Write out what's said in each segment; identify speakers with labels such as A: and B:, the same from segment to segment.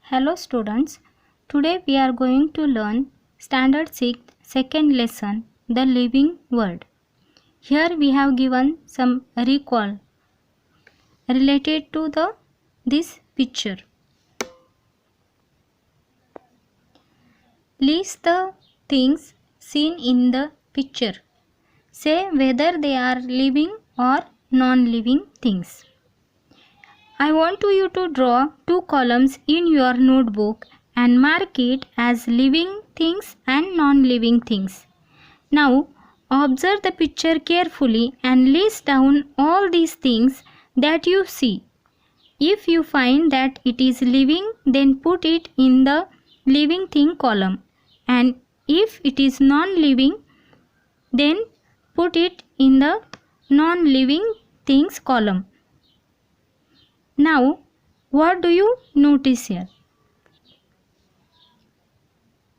A: Hello students, today we are going to learn Standard 6 second lesson, The Living Word. Here we have given some recall related to this picture. List the things seen in the picture. Say whether they are living or non-living things. I want you to draw two columns in your notebook and mark it as living things and non-living things. Now, observe the picture carefully and list down all these things that you see. If you find that it is living, then put it in the living thing column, and if it is non-living, then put it in the non-living things column. Now, what do you notice here?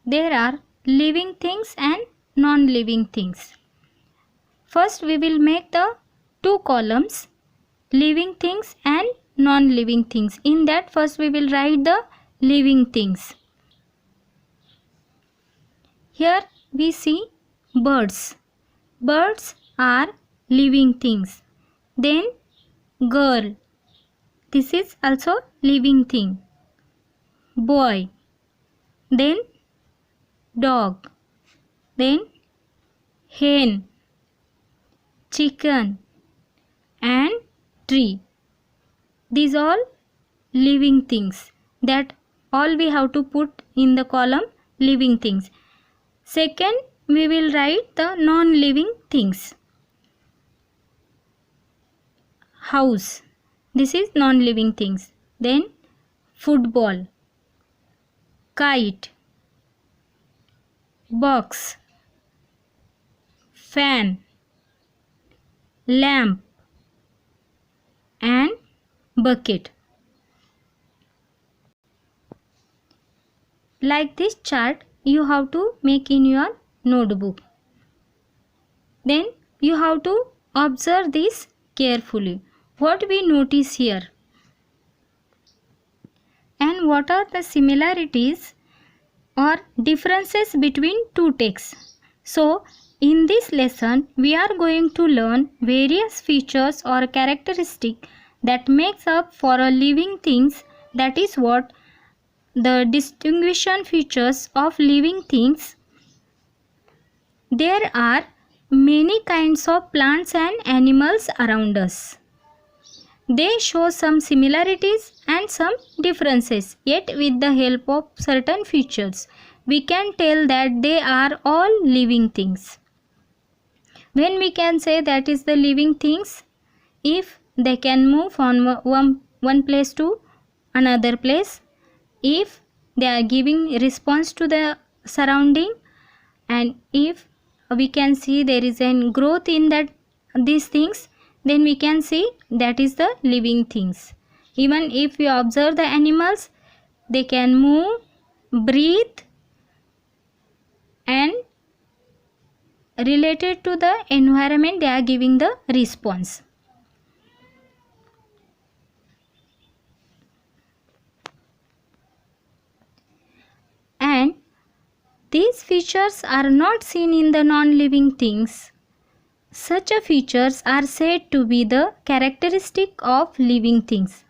A: There are living things and non-living things. First, we will make the two columns, living things and non-living things. In that, first we will write the living things. Here we see birds. Birds are living things. Then girl. This is also living thing. Boy. Then dog. Then hen. Chicken and tree. These all living things. That all we have to put in the column living things. Second, we will write the non-living things. House. This is non-living things. Then football, kite, box, fan, lamp and bucket. Like this chart you have to make in your notebook. Then you have to observe this carefully. What we notice here and what are the similarities or differences between two texts. So in this lesson we are going to learn various features or characteristics that makes up for a living things. That is what the distinguishing features of living things. There are many kinds of plants and animals around us. They show some similarities and some differences, yet with the help of certain features, we can tell that they are all living things. When we can say that is the living things, if they can move from one place to another place, if they are giving response to the surrounding, and if we can see there is a growth in these things, then we can see that is the living things. Even if we observe the animals, they can move, breathe and related to the environment they are giving the response. And these features are not seen in the non-living things. Such features are said to be the characteristic of living things.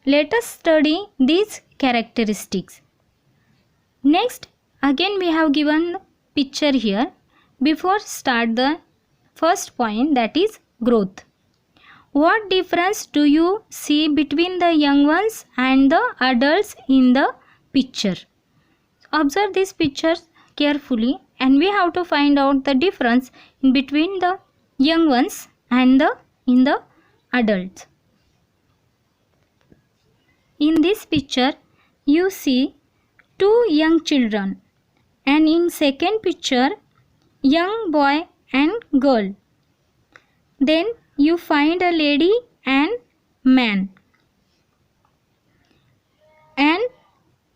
A: Let us study these characteristics. Next, again we have given picture here. Before start the first point, that is growth. What difference do you see between the young ones and the adults in the picture? Observe these pictures carefully and we have to find out the difference in between the young ones and in the adults. In this picture you see two young children, and in second picture young boy and girl. Then you find a lady and man. And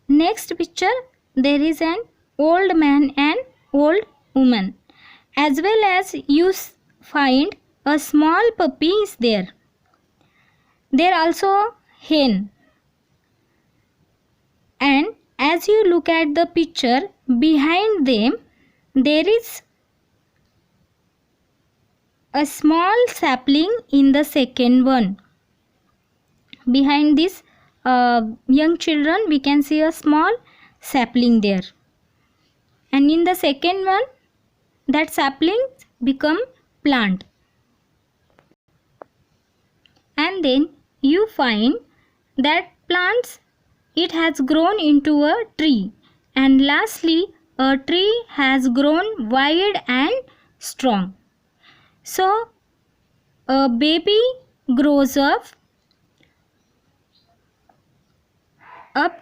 A: next picture there is an old man and old woman, as well as you find a small puppy is there. There also hen, and as you look at the picture, behind them there is a small sapling in the second one. Behind this young children we can see a small sapling there, and in the second one that sapling become plant, and then you find that plants it has grown into a tree, and lastly a tree has grown wide and strong. So a baby grows up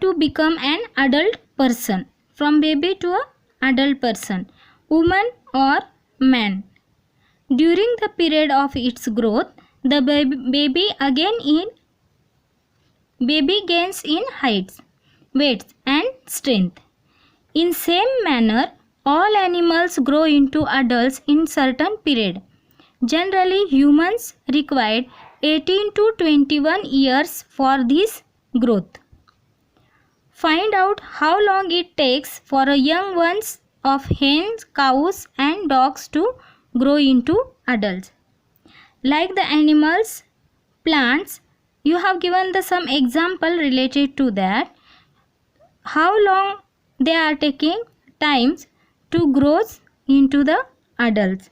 A: to become an adult person, from baby to a adult person, woman or man. During the period of its growth, the baby gains in heights, weights and strength. In same manner, all animals grow into adults in certain period. Generally, humans require 18 to 21 years for this growth. Find out how long it takes for a young ones of hens, cows and dogs to grow into adults. Like the animals, plants, you have given some example related to that. How long they are taking times to grow into the adults.